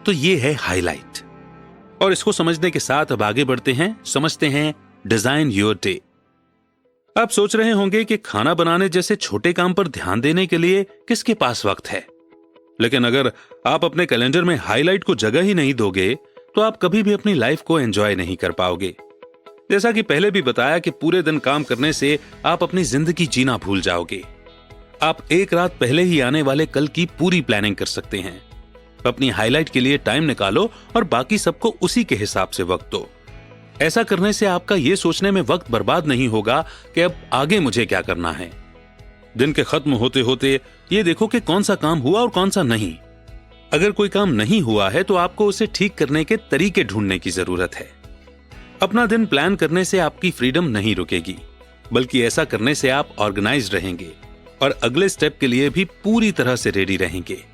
तो ये है हाईलाइट। और इसको समझने के साथ अब आगे बढ़ते हैं, समझते हैं डिजाइन योर डे। आप सोच रहे होंगे कि खाना बनाने जैसे छोटे काम पर ध्यान देने के लिए किसके पास वक्त है, लेकिन अगर आप अपने कैलेंडर में हाईलाइट को जगह ही नहीं दोगे तो आप कभी भी अपनी लाइफ को एंजॉय नहीं कर पाओगे। जैसा कि पहले भी बताया कि पूरे दिन काम करने से आप अपनी जिंदगी जीना भूल जाओगे। आप एक रात पहले ही आने वाले कल की पूरी प्लानिंग कर सकते हैं। अपनी हाईलाइट के लिए टाइम निकालो और बाकी सबको उसी के हिसाब से वक्त दो। ऐसा करने से आपका यह सोचने में वक्त बर्बाद नहीं होगा कि अब आगे मुझे क्या करना है। दिन के खत्म होते होते ये देखो कि कौन सा काम हुआ और कौन सा नहीं। अगर कोई काम नहीं हुआ है तो आपको उसे ठीक करने के तरीके ढूंढने की जरूरत है। अपना दिन प्लान करने से आपकी फ्रीडम नहीं रुकेगी, बल्कि ऐसा करने से आप ऑर्गेनाइज्ड रहेंगे और अगले स्टेप के लिए भी पूरी तरह से रेडी रहेंगे।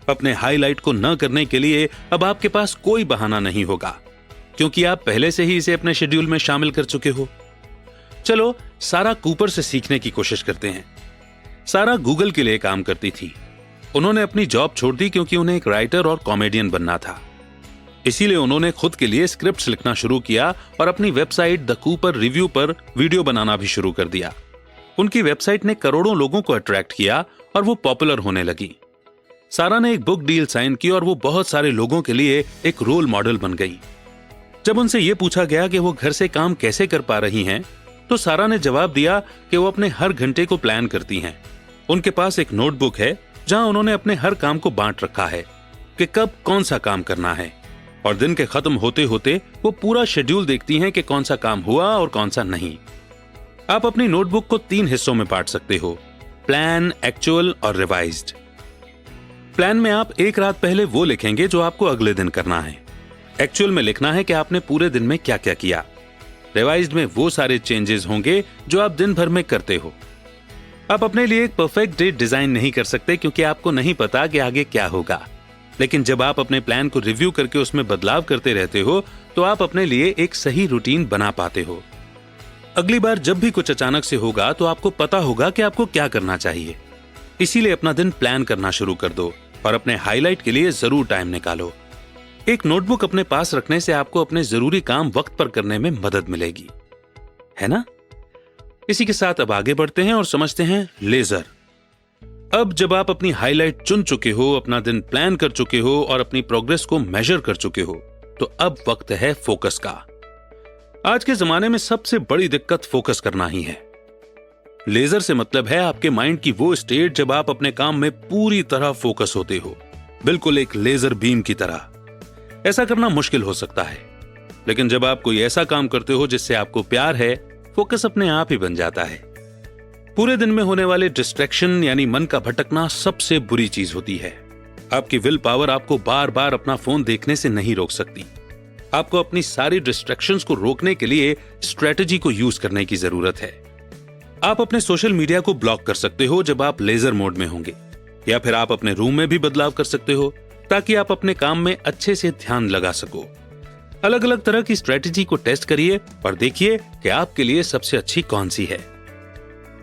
अपने हाईलाइट को न करने के लिए अब आपके पास कोई बहाना नहीं होगा, क्योंकि आप पहले से ही इसे अपने शेड्यूल में शामिल कर चुके हो। चलो सारा कूपर से सीखने की कोशिश करते हैं। सारा गूगल के लिए काम करती थी। उन्होंने अपनी जॉब छोड़ दी क्योंकि उन्हें एक राइटर और कॉमेडियन बनना था। इसीलिए उन्होंने खुद के लिए स्क्रिप्ट्स लिखना शुरू किया और अपनी वेबसाइट द कूपर रिव्यू पर वीडियो बनाना भी शुरू कर दिया। उनकी वेबसाइट ने करोड़ों लोगों को अट्रैक्ट किया और वो पॉपुलर होने लगी। सारा ने एक बुक डील साइन की और वो बहुत सारे लोगों के लिए एक रोल मॉडल बन गई। जब उनसे ये पूछा गया कि वो घर से काम कैसे कर पा रही हैं, तो सारा ने जवाब दिया कि वो अपने हर घंटे को प्लान करती हैं। उनके पास एक नोटबुक है जहां उन्होंने अपने हर काम को बांट रखा है कि कब कौन सा काम करना है, और दिन के खत्म होते होते वो पूरा शेड्यूल देखती हैं कि कौन सा काम हुआ और कौन सा नहीं। आप अपनी नोटबुक को 3 हिस्सों में बांट सकते हो, प्लान, एक्चुअल और रिवाइज्ड। प्लान में आप एक रात पहले वो लिखेंगे जो आपको अगले दिन करना है। एक्चुअल में लिखना है कि आपने पूरे दिन में क्या क्या किया। रिवाइज्ड में वो सारे चेंजेस होंगे जो आप दिन भर में करते हो। आप अपने लिए एक परफेक्ट डे डिजाइन नहीं कर सकते क्योंकि आपको नहीं पता कि आगे क्या होगा, लेकिन जब आप अपने प्लान को रिव्यू करके उसमें बदलाव करते रहते हो तो आप अपने लिए एक सही रूटीन बना पाते हो। अगली बार जब भी कुछ अचानक से होगा तो आपको पता होगा कि आपको क्या करना चाहिए। इसीलिए अपना दिन प्लान करना शुरू कर दो और अपने हाईलाइट के लिए जरूर टाइम निकालो। एक नोटबुक अपने पास रखने से आपको अपने जरूरी काम वक्त पर करने में मदद मिलेगी, है ना? इसी के साथ अब आगे बढ़ते हैं और समझते हैं लेजर। अब जब आप अपनी हाईलाइट चुन चुके हो, अपना दिन प्लान कर चुके हो और अपनी प्रोग्रेस को मेजर कर चुके हो, तो अब वक्त है फोकस का। आज के जमाने में सबसे बड़ी दिक्कत फोकस करना ही है। लेजर से मतलब है आपके माइंड की वो स्टेट जब आप अपने काम में पूरी तरह फोकस होते हो, बिल्कुल एक लेजर बीम की तरह। ऐसा करना मुश्किल हो सकता है, लेकिन जब आप कोई ऐसा काम करते हो जिससे आपको प्यार है, फोकस अपने आप ही बन जाता है। पूरे दिन में होने वाले डिस्ट्रैक्शन यानी मन का भटकना सबसे बुरी चीज होती है। आपकी विल पावर आपको बार बार अपना फोन देखने से नहीं रोक सकती। आपको अपनी सारी डिस्ट्रैक्शंस को रोकने के लिए स्ट्रेटजी को यूज करने की जरूरत है। आप अपने सोशल मीडिया को ब्लॉक कर सकते हो जब आप लेजर मोड में होंगे, या फिर आप अपने रूम में भी बदलाव कर सकते हो ताकि आप अपने काम में अच्छे से ध्यान लगा सको। अलग अलग तरह की स्ट्रेटजी को टेस्ट करिए और देखिए कि आपके लिए सबसे अच्छी कौन सी है।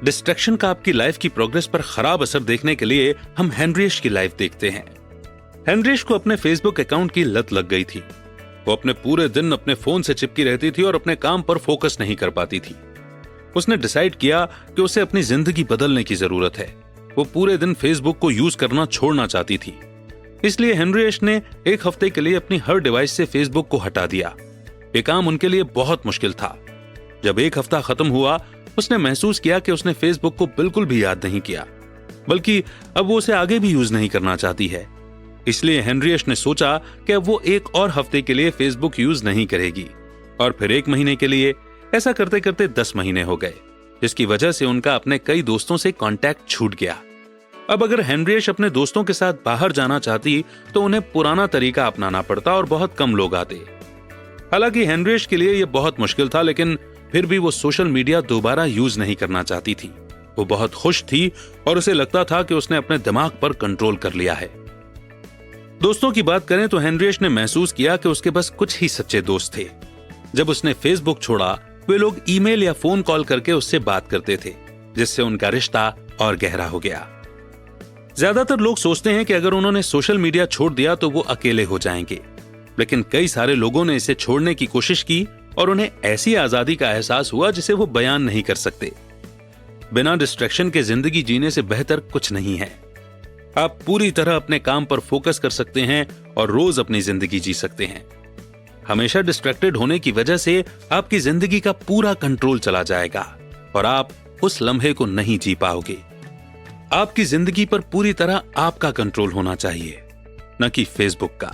डिस्ट्रैक्शन का आपकी लाइफ की प्रोग्रेस पर खराब असर देखने के लिए हम हेनरियश की लाइफ देखते हैं। हेनरियश को अपने फेसबुक अकाउंट की लत लग गई थी। वो अपने पूरे दिन अपने फोन से चिपकी रहती थी और अपने काम पर फोकस नहीं कर पाती थी। उसने डिसाइड किया कि उसे अपनी जिंदगी बदलने की जरूरत है। वो पूरे दिन फेसबुक को यूज करना छोड़ना चाहती थी। इसलिए हेनरियश ने एक हफ्ते के लिए अपनी हर डिवाइस से फेसबुक को हटा दिया। ये काम उनके लिए बहुत मुश्किल था। जब एक हफ्ता खत्म हुआ, उसने महसूस किया कि उसने फेसबुक को बिल्कुल भी याद नहीं किया, बल्कि अब वो उसे आगे भी यूज नहीं करना चाहती है। इसलिए हेनरियश ने सोचा कि अब वो एक और हफ्ते के लिए फेसबुक यूज नहीं करेगी, और फिर 1 महीने के लिए। ऐसा करते करते 10 महीने हो गए, जिसकी वजह से उनका अपने कई दोस्तों से कांटेक्ट छूट गया। अब अगर हेनरियश अपने दोस्तों के साथ बाहर जाना चाहती तो उन्हें पुराना तरीका अपनाना पड़ता और बहुत कम लोग आते। हालांकि हेनरियश के लिए यह बहुत मुश्किल था, लेकिन फिर भी वो सोशल मीडिया दोबारा यूज नहीं करना चाहती थी। वो बहुत खुश थी और उसे लगता था कि उसने अपने दिमाग पर कंट्रोल कर लिया है। दोस्तों की बात करें तो हेनरियश ने महसूस किया कि उसके बस कुछ ही सच्चे दोस्त थे। जब उसने फेसबुक छोड़ा, वे लोग ईमेल या फोन कॉल करके उससे बात करते थे, जिससे उनका रिश्ता और गहरा हो गया। ज्यादातर लोग सोचते हैं कि अगर उन्होंने सोशल मीडिया छोड़ दिया तो वो अकेले हो जाएंगे, लेकिन कई सारे लोगों ने इसे छोड़ने की कोशिश की और उन्हें ऐसी आजादी का एहसास हुआ जिसे वो बयान नहीं कर सकते। बिना डिस्ट्रैक्शन के जिंदगी जीने से बेहतर कुछ नहीं है। आप पूरी तरह अपने काम पर फोकस कर सकते हैं और रोज अपनी जिंदगी जी सकते हैं। हमेशा डिस्ट्रैक्टेड होने की वजह से आपकी जिंदगी का पूरा कंट्रोल चला जाएगा और आप उस लम्हे को नहीं जी पाओगे। आपकी जिंदगी पर पूरी तरह आपका कंट्रोल होना चाहिए, न कि फेसबुक का।